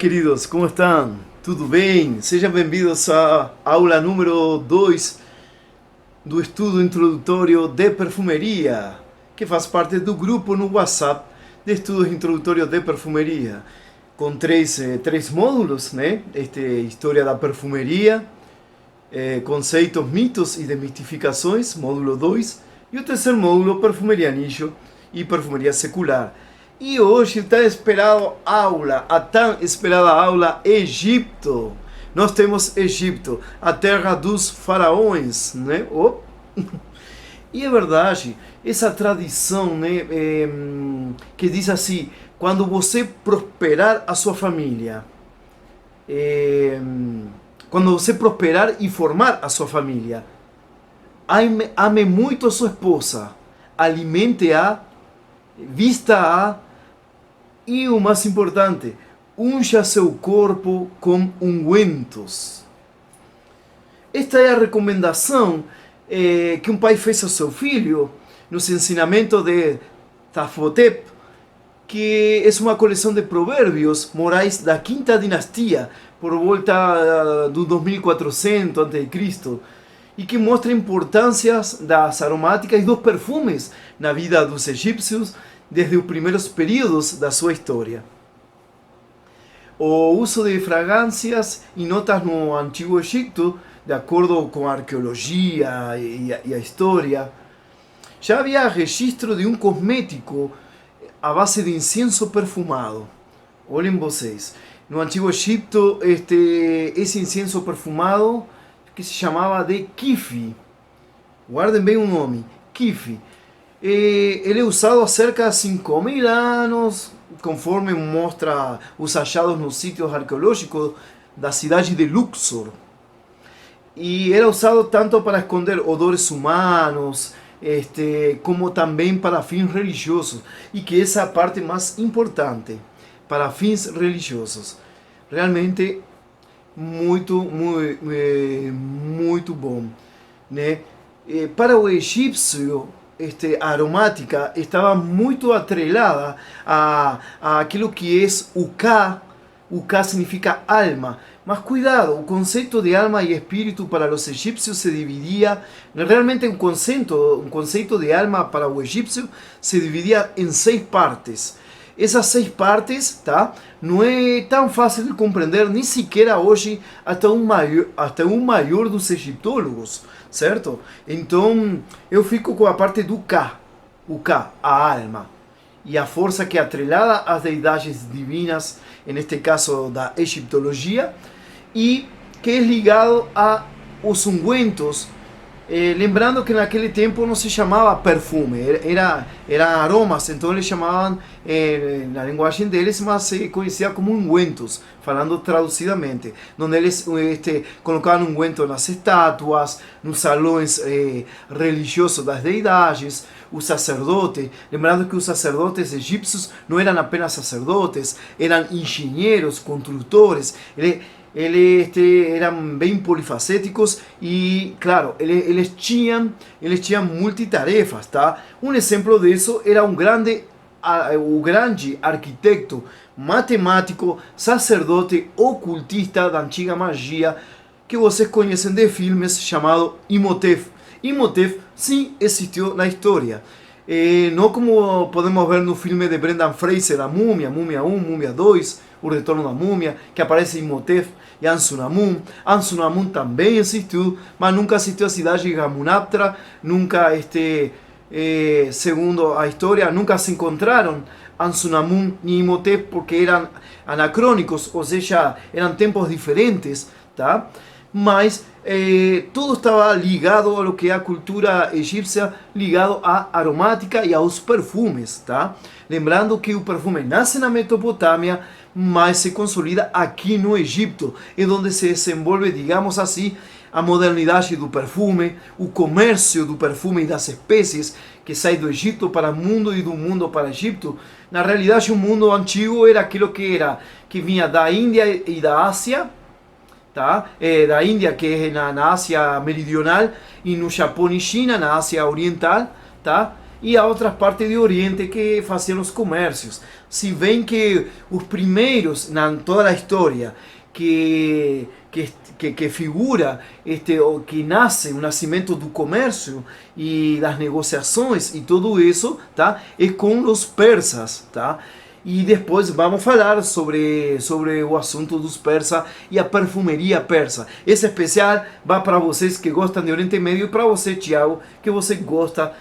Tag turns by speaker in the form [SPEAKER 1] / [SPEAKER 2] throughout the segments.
[SPEAKER 1] queridos, como estão? Tudo bem? Sejam bem-vindos à aula número 2 do estudo introdutório de perfumeria, que faz parte do grupo no WhatsApp de estudos introdutórios de perfumeria, com três módulos, né? História da perfumeria, conceitos, mitos e desmistificações, módulo 2, e o terceiro módulo, perfumeria nicho e perfumeria secular. E hoje está a tão esperada aula Egito. Nós temos Egito, a terra dos faraós, né? Oh. E é verdade, essa tradição, né, que diz assim, quando você prosperar a sua família, quando você prosperar e formar a sua família, ame muito a sua esposa, alimente-a, vista-a, e o mais importante, unja seu corpo com ungüentos. Esta é a recomendação que um pai fez ao seu filho nos ensinamentos de Tafotep, que é uma coleção de provérbios morais da quinta dinastia, por volta do 2400 a.C., e que mostra a importância das aromáticas e dos perfumes na vida dos egípcios desde os primeiros períodos da sua história. O uso de fragrâncias e notas no Antigo Egito, de acordo com a arqueologia e a história, já havia registro de um cosmético à base de incenso perfumado. Olhem vocês, no Antigo Egito, esse incenso perfumado que se chamava de kifi. Guardem bem o nome, kifi. Ele é usado há cerca de 5.000 anos, conforme mostra os achados nos sítios arqueológicos da cidade de Luxor. E era usado tanto para esconder odores humanos, como também para fins religiosos. E que essa é a parte mais importante, para fins religiosos. Realmente muito bom, né? Para o egípcio, a aromática estava muito atrelada a aquilo que é o Ka. O Ka significa alma. Mas cuidado, o conceito de alma e espírito para os egípcios se dividia, realmente um conceito de alma para o egípcio se dividia em 6 partes. Essas 6 partes, tá? Não é tão fácil de compreender, nem sequer hoje, até um maior dos egiptólogos, certo? Então, eu fico com a parte do Ka, o Ka, a alma, e a força que é atrelada às deidades divinas, neste caso da egiptologia, e que é ligado aos ungüentos. Lembrando que naquele tempo não se chamava perfume, era aromas, então eles chamavam, na linguagem deles, mas se conhecia como ungüentos, falando traducidamente, onde eles colocavam ungüento nas estátuas, nos salões religiosos das deidades, os sacerdotes. Lembrando que os sacerdotes egípcios não eram apenas sacerdotes, eram engenheiros, construtores. Eles eram bem polifacéticos e, claro, eles tinham multitarefas, tá? Um exemplo disso era o grande arquiteto, matemático, sacerdote, ocultista da antiga magia, que vocês conhecem de filmes, chamado Imhotep. Imhotep, sim, existiu na história. Não como podemos ver no filme de Brendan Fraser, A Múmia, Múmia 1, Múmia 2, O Retorno da Múmia, que aparece Imhotep e Ansunamun. Ansunamun também existiu, mas nunca existiu a cidade de Gamunaptra, nunca, segundo a história, nunca se encontraram Ansunamun e Imhotep porque eram anacrônicos, ou seja, eram tempos diferentes, tá? Mas tudo estava ligado ao que é a cultura egípcia, ligado à aromática e aos perfumes, tá? Lembrando que o perfume nasce na Mesopotâmia, mas se consolida aqui no Egito, é onde se desenvolve, digamos assim, a modernidade do perfume, o comércio do perfume e das espécies que sai do Egito para o mundo e do mundo para o Egito. Na realidade, o mundo antigo era aquilo que vinha da Índia e da Ásia, tá? Da Índia, que é na Ásia meridional, e no Japão e China, na Ásia oriental, tá? e a outras partes do Oriente que faziam os comércios. Se vê que os primeiros, na toda a história, que figura, que nasce o nascimento do comércio e das negociações e tudo isso, tá? É com os persas, tá? E depois vamos falar sobre o assunto dos persas e a perfumaria persa. Esse especial vai para vocês que gostam de Oriente Médio e para você, Thiago, que você gosta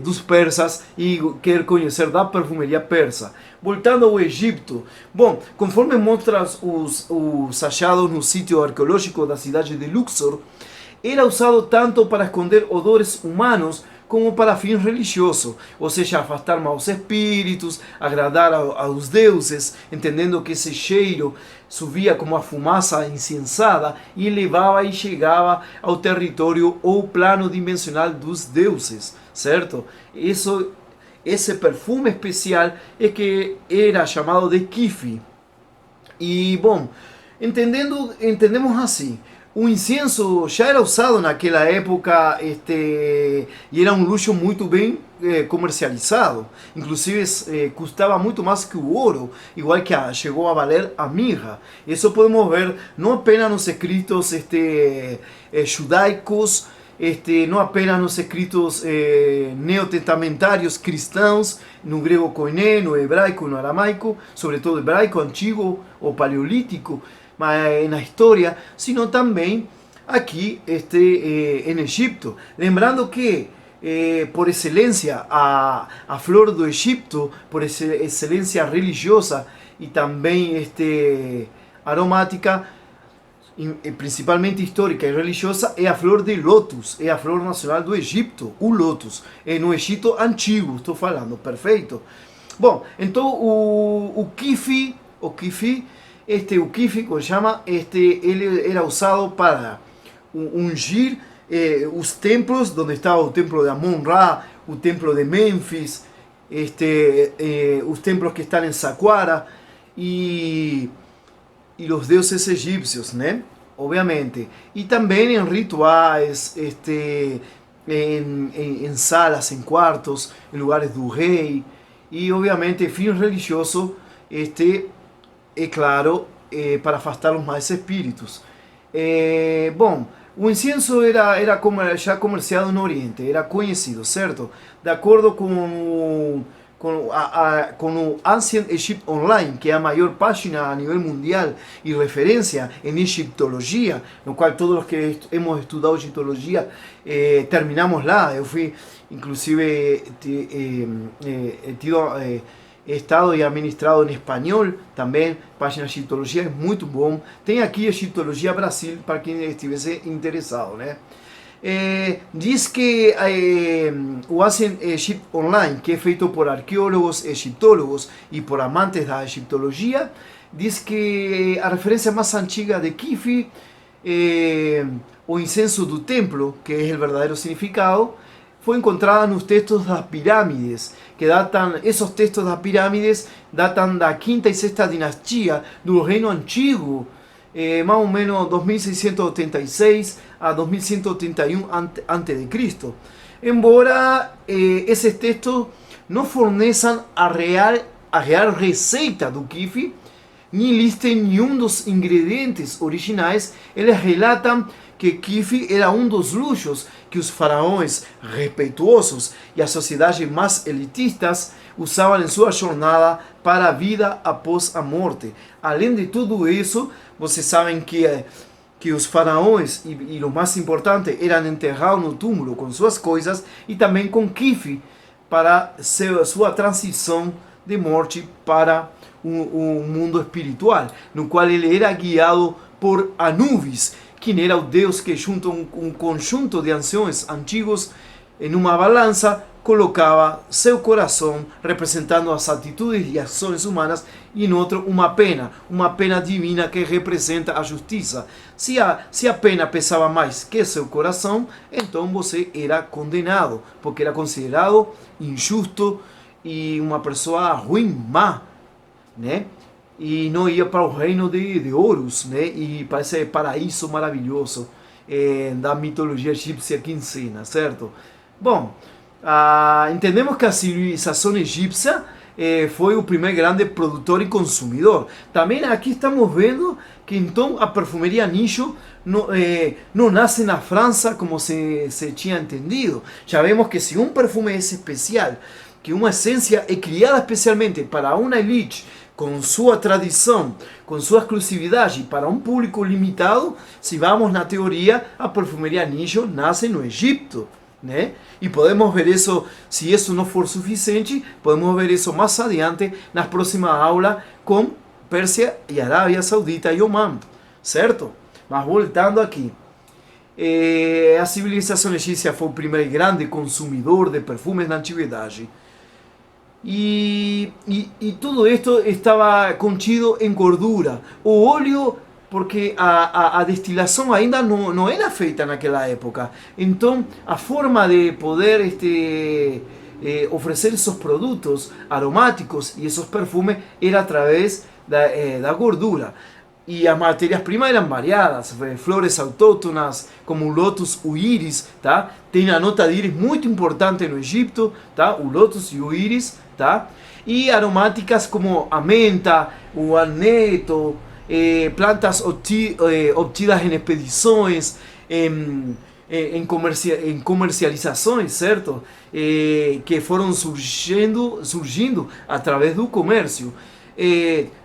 [SPEAKER 1] dos persas e quer conhecer da perfumaria persa. Voltando ao Egito, bom, conforme mostra os achados no sítio arqueológico da cidade de Luxor, era usado tanto para esconder odores humanos como para fins religiosos, ou seja, afastar maus espíritos, agradar aos deuses, entendendo que esse cheiro subia como a fumaça incensada e levava e chegava ao território ou plano dimensional dos deuses, certo? Esse perfume especial é que era chamado de kifi. E, bom, entendemos assim. O incenso já era usado naquela época e era um luxo muito bem comercializado. Inclusive custava muito mais que o ouro, igual que chegou a valer a mirra. Isso podemos ver não apenas nos escritos judaicos, não apenas nos escritos neotestamentários cristãos, no grego koiné, no hebraico, no aramaico, sobretudo hebraico, antigo ou paleolítico, na história, sino também aqui em Egipto. Lembrando que, por excelência, a flor do Egipto, por excelência religiosa e também aromática, principalmente histórica e religiosa, é a flor de lótus, é a flor nacional do Egito, o lótus, no Egito antigo, estou falando, perfeito? Bom, então o kifi, o kifi, como chama, ele era usado para ungir os templos, onde estava o templo de Amon-Ra, o templo de Mênfis, os templos que estão em Saqqara e os deuses egípcios, né? Obviamente. E também em rituais, em salas, em quartos, em lugares do rei. E, obviamente, fim religioso, é claro, para afastar os maus espíritos. Bom, o incenso era já comerciado no Oriente, era conhecido, certo? De acordo com o Ancient Egypt Online, que é a maior página a nível mundial e referência em egiptologia, no qual todos os que hemos estudado egiptologia terminamos lá. Eu fui, inclusive, he estado e administrado em espanhol também, página de egiptologia, é muito bom. Tem aqui Egiptologia Brasil, para quem estivesse interessado, né? Diz que o Ancient Egypt Online, que é feito por arqueólogos, egiptólogos e por amantes da egiptologia, diz que a referência mais antiga de kifi, o incenso do templo, que é o verdadeiro significado, foi encontrada nos textos das pirâmides, que esos textos das pirâmides datan da quinta e sexta dinastia do Reino Antigo, más o menos 2686 a 2181 a.C. Embora esses textos não forneçam a real receita do kifi, nem listem nenhum dos ingredientes originais, eles relatam que kifi era um dos luxos que os faraós respeituosos e as sociedades mais elitistas usavam em sua jornada para a vida após a morte. Além de tudo isso, vocês sabem que os faraós e o mais importante eram enterrados no túmulo com suas coisas e também com kifi para sua transição de morte para o mundo espiritual, no qual ele era guiado por Anubis, quem era o deus que junto um conjunto de anciões antigos em uma balança colocava seu coração representando as atitudes e ações humanas e em outro uma pena divina que representa a justiça. Se a pena pesava mais que seu coração, então você era condenado, porque era considerado injusto e uma pessoa ruim, má, né? E não ia para o reino de Horus, né? E para esse paraíso maravilhoso da mitologia egípcia que ensina, certo? Bom, entendemos que a civilização egípcia foi o primeiro grande produtor e consumidor. Também aqui estamos vendo que então a perfumeria nicho não nasce na França como se tinha entendido. Já vemos que se um perfume é especial, que uma essência é criada especialmente para uma elite, com sua tradição, com sua exclusividade, para um público limitado, se vamos na teoria, a perfumeria nicho nasce no Egito, né? E podemos ver isso, se isso não for suficiente, podemos ver isso mais adiante nas próximas aulas com Pérsia e Arábia Saudita e Omã, certo? Mas voltando aqui, a civilização egípcia foi o primeiro grande consumidor de perfumes na antiguidade. E tudo isto estava contido em gordura. O óleo, porque a destilação ainda não era feita naquela época. Então, a forma de poder oferecer esses produtos aromáticos e esses perfumes era através da gordura. E as matérias-primas eram variadas, flores autóctonas, como o Lotus, o íris, tá? Tem a nota de íris muito importante no Egito, tá? O Lotus e o íris, tá? E aromáticas como a menta, o aneto, plantas obtidas em expedições, em comercializações, certo? Que foram surgindo através do comércio.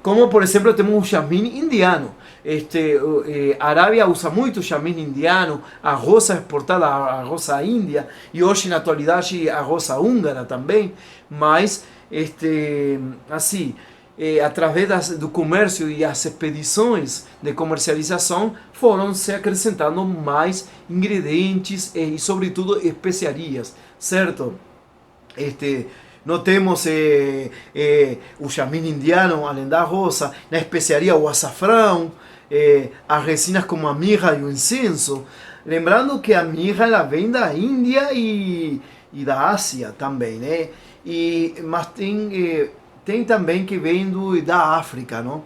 [SPEAKER 1] Como por exemplo temos o jasmim indiano. Arábia usa muito jasmim indiano, a rosa exportada, a rosa índia, e hoje na atualidade a rosa húngara também, mas assim, através do comércio e as expedições de comercialização foram se acrescentando mais ingredientes e sobretudo especiarias, certo? Nós temos o jasmim indiano, além da rosa, na especiaria o açafrão, as resinas como a mirra e o incenso. Lembrando que a mirra ela vem da Índia e da Ásia também, né? Mas tem também que vem da África, não?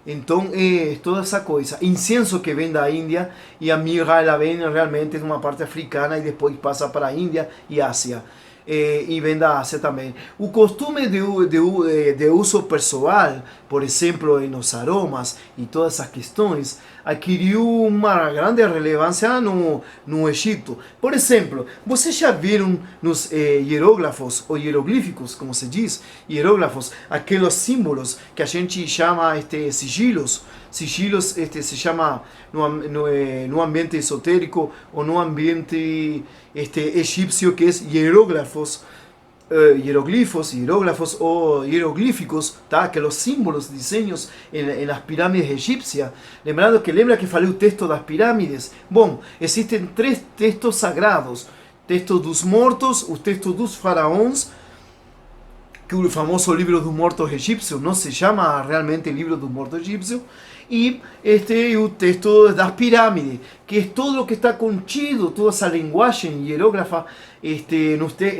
[SPEAKER 1] Então, toda essa coisa. Incenso que vem da Índia e a mirra ela vem realmente de uma parte africana e depois passa para a Índia e Ásia. E vem da Ásia também. O costume de uso pessoal, por exemplo, nos aromas e todas essas questões, adquiriu uma grande relevância no Egito. Por exemplo, vocês já viram nos hieróglifos, ou hieroglíficos, como se diz, hieróglifos, aqueles símbolos que a gente chama sigilos. Sigilos se chama no ambiente esotérico ou no ambiente egípcio, que es hieróglifos, hieróglifos o hieroglíficos, tá? Que los símbolos, diseños en las pirámides egipcias. Lembra que falei o texto das pirâmides? Bom, existem três textos sagrados: texto dos mortos, o texto dos faraós, que o famoso livro dos mortos egípcios não se chama realmente livro dos mortos egípcios, e o texto das pirâmides, que é todo o que está contido, toda essa linguagem hierógrafa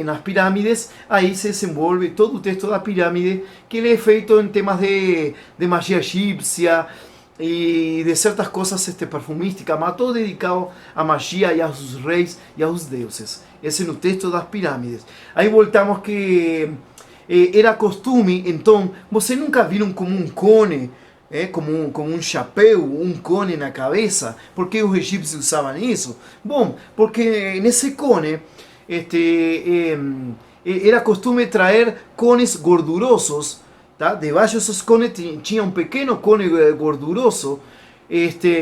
[SPEAKER 1] nas pirâmides. Aí se desenvolve todo o texto da pirâmide, que ele é feito em temas de magia egípcia e de certas coisas perfumísticas, mas todo dedicado à magia e aos reis e aos deuses. Esse é no texto das pirâmides. Aí voltamos que era costume, então, você nunca viram como um cone, como um chapéu, um cone na cabeça? Por que os egípcios usavam isso? Bom, porque nesse cone era costume trazer cones gordurosos, tá? Debaixo desses cones tinha um pequeno cone gorduroso,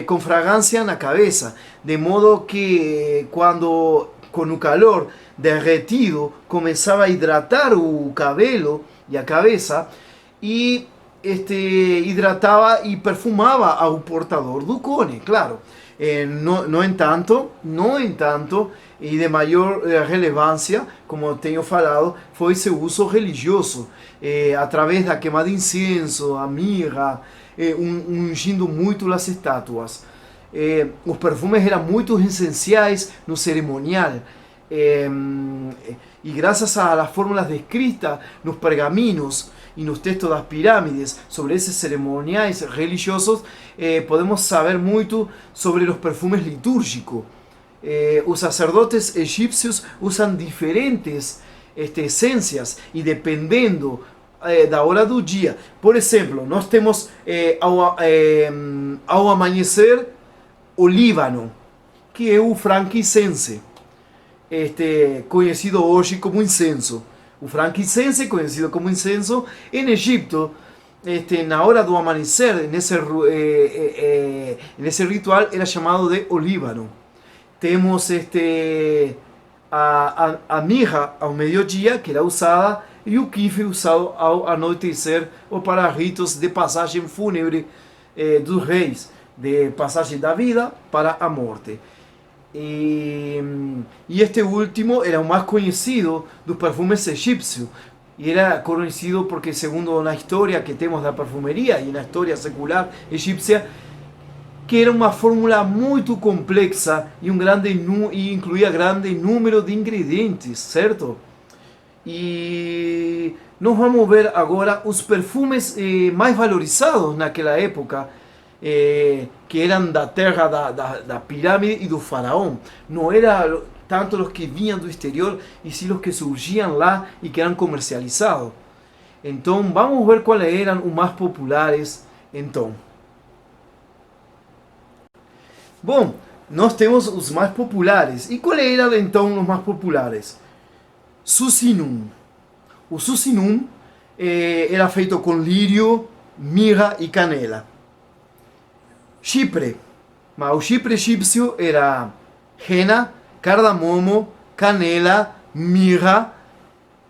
[SPEAKER 1] com fragrância na cabeça, de modo que quando com o calor derretido começava a hidratar o cabelo e a cabeça, e hidratava e perfumava ao portador do cone, claro. No entanto, e de maior relevância, como tenho falado, foi seu uso religioso, através da queima de incenso, a mirra, ungindo muito as estátuas. Os perfumes eram muito essenciais no cerimonial, e graças às fórmulas descritas nos pergaminos e nos textos das pirâmides sobre esses cerimoniais religiosos, podemos saber muito sobre os perfumes litúrgicos. os sacerdotes egípcios usam diferentes essências e dependendo da hora do dia. Por exemplo, nós temos ao amanhecer o Líbano, que é o frankincense, conhecido hoje como incenso. O frankincense, conhecido como incenso, em Egipto, na hora do amanhecer, nesse ritual, era chamado de olíbano. Temos a mirra ao meio-dia, que era usada, e o quife usado ao anoitecer ou para ritos de passagem fúnebre dos reis, de passagem da vida para a morte. E este último era o mais conhecido dos perfumes egípcios. E era conhecido porque, segundo na história que temos da perfumeria e na história secular egípcia, que era uma fórmula muito complexa e incluía grande número de ingredientes, certo? E nós vamos ver agora os perfumes mais valorizados naquela época, que eram da terra da pirâmide e do faraó. Não eram tanto os que vinham do exterior, e sim os que surgiam lá e que eram comercializados. Então vamos ver quais eram os mais populares. Então, bom, nós temos os mais populares. E quais eram então os mais populares? Susinum. O susinum era feito com lírio, mirra e canela. Chipre. Mas o chipre egípcio era henna, cardamomo, canela, mirra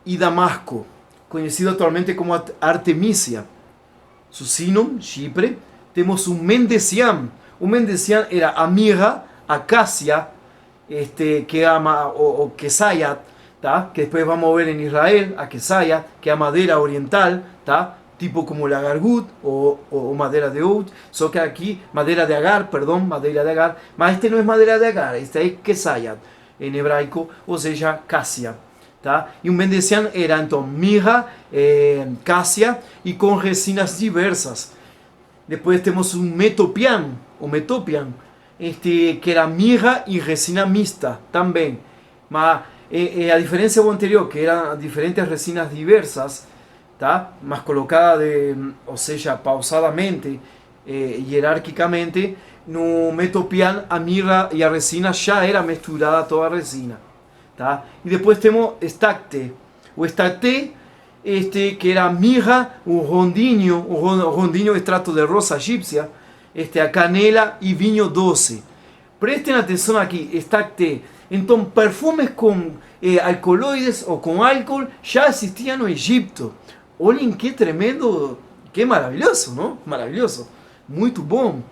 [SPEAKER 1] e damasco, conhecido atualmente como artemisia. Susinum, Chipre. Temos o mendecian. O mendecian era a mirra, a acácia, que é o quesayat, tá? Que depois vamos ver em Israel, a quesayat, que é a madeira oriental, tá? Tipo como la gargut o madeira de oud, só que aqui madeira de agar, perdão, madeira de agar, mas este não é madeira de agar, este é quesayat em hebraico, ou seja, cássia, tá? E um mendecian era então mirra, cássia e com resinas diversas. Depois temos um metopian, o metopian, que era mirra e resina mista também, mas a diferença do anterior, que eram diferentes resinas diversas, tá? Mas colocada, ou seja, pausadamente, hierarquicamente, no metopian a mirra e a resina já era misturada toda a resina, tá? E depois temos estacte. O estacte, que era a mirra, o rondinho extrato de rosa egípcia, a canela e vinho doce. Prestem atenção aqui, estacte. Então, perfumes com alcaloides ou com álcool já existiam no Egito. Olhem que tremendo, que maravilhoso, não? Maravilhoso, muito bom.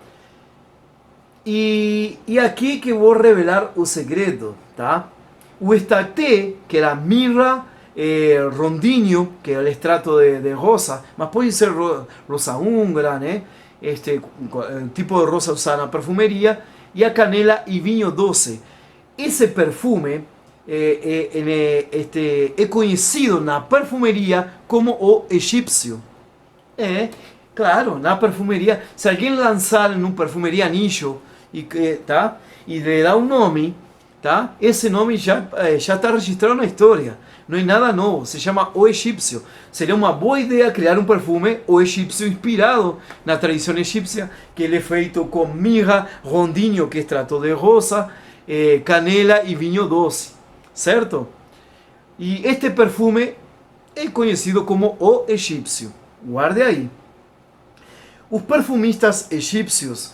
[SPEAKER 1] E aqui que vou revelar o segredo, tá? O estacte, que era mirra, rondinho, que é o extrato de rosa, mas pode ser rosa húngara, né? Tipo de rosa usada na perfumeria, e a canela e vinho doce. Esse perfume é conhecido na perfumeria como o egípcio. Claro, na perfumeria, se alguém lançar em uma perfumeria nicho tá, e lhe dá um nome, tá, esse nome já está registrado na história. Não é nada novo, se chama o egípcio. Seria uma boa ideia criar um perfume, o egípcio, inspirado na tradição egípcia, que ele é feito com mirra, rondinho, que é extrato de rosa, canela e vinho doce, certo? E este perfume é conhecido como o egípcio. Guarde aí. Os perfumistas egípcios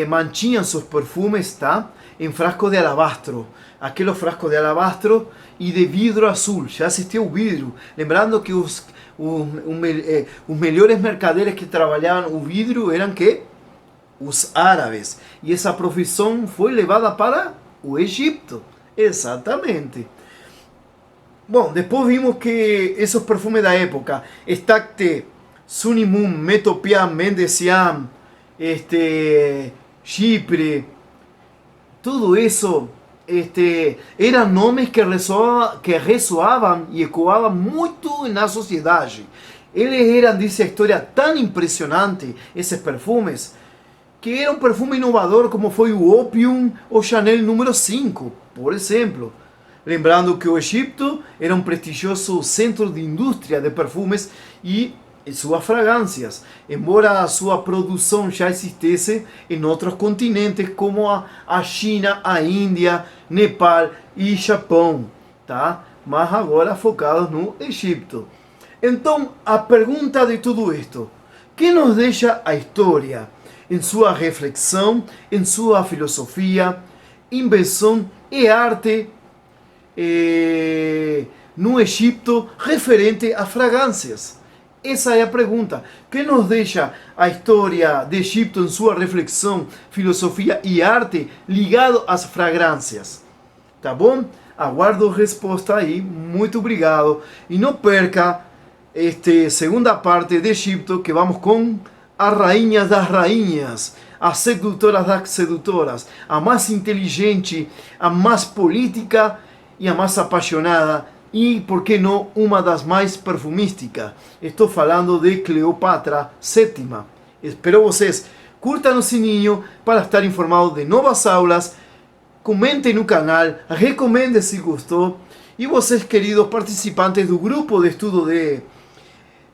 [SPEAKER 1] mantinham seus perfumes, tá, em frascos de alabastro. Aqueles frascos de alabastro e de vidro azul. Já assistiu o vidro. Lembrando que os melhores mercaderes que trabalhavam o vidro eram que? Os árabes. E essa profissão foi levada para o Egito. Exatamente. Bom, depois vimos que esses perfumes da época, estacte, sunimum, metopian, mendecian, Chipre, tudo isso eram nomes que ressoavam e ecoavam muito na sociedade. Eles eram, diz a história, tão impressionante, esses perfumes, que era um perfume inovador, como foi o Opium ou Chanel número 5, por exemplo. Lembrando que o Egito era um prestigioso centro de indústria de perfumes e suas fragrâncias, embora a sua produção já existisse em outros continentes como a China, a Índia, Nepal e Japão, tá? Mas agora focados no Egito. Então, a pergunta de tudo isto, que nos deixa a história em sua reflexão, em sua filosofia, invenção e arte no Egito referente a fragrâncias? Essa é a pergunta. Que nos deixa a história de Egito em sua reflexão, filosofia e arte ligado às fragrâncias? Tá bom? Aguardo resposta aí. Muito obrigado. E não perca esta segunda parte de Egito, que vamos com a rainha das rainhas, as sedutoras das sedutoras, a mais inteligente, a mais política e a mais apaixonada, e, por que não, uma das mais perfumísticas. Estou falando de Cleopatra VII. Espero vocês curtam o sininho para estar informado de novas aulas. Comentem no canal, recomendem se gostou. E vocês, queridos participantes do grupo de estudo de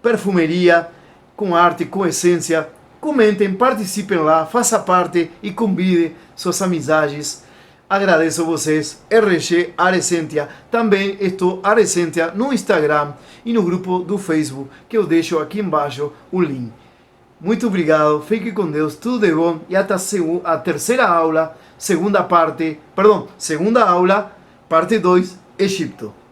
[SPEAKER 1] perfumeria, com arte, com essência, comentem, participem lá, façam parte e convidem suas amizades. Agradeço a vocês, RG Arecentia. Também estou Arecentia no Instagram e no grupo do Facebook, que eu deixo aqui embaixo o link. Muito obrigado, fique com Deus, tudo de bom e até a terceira aula, segunda aula, parte 2, Egito.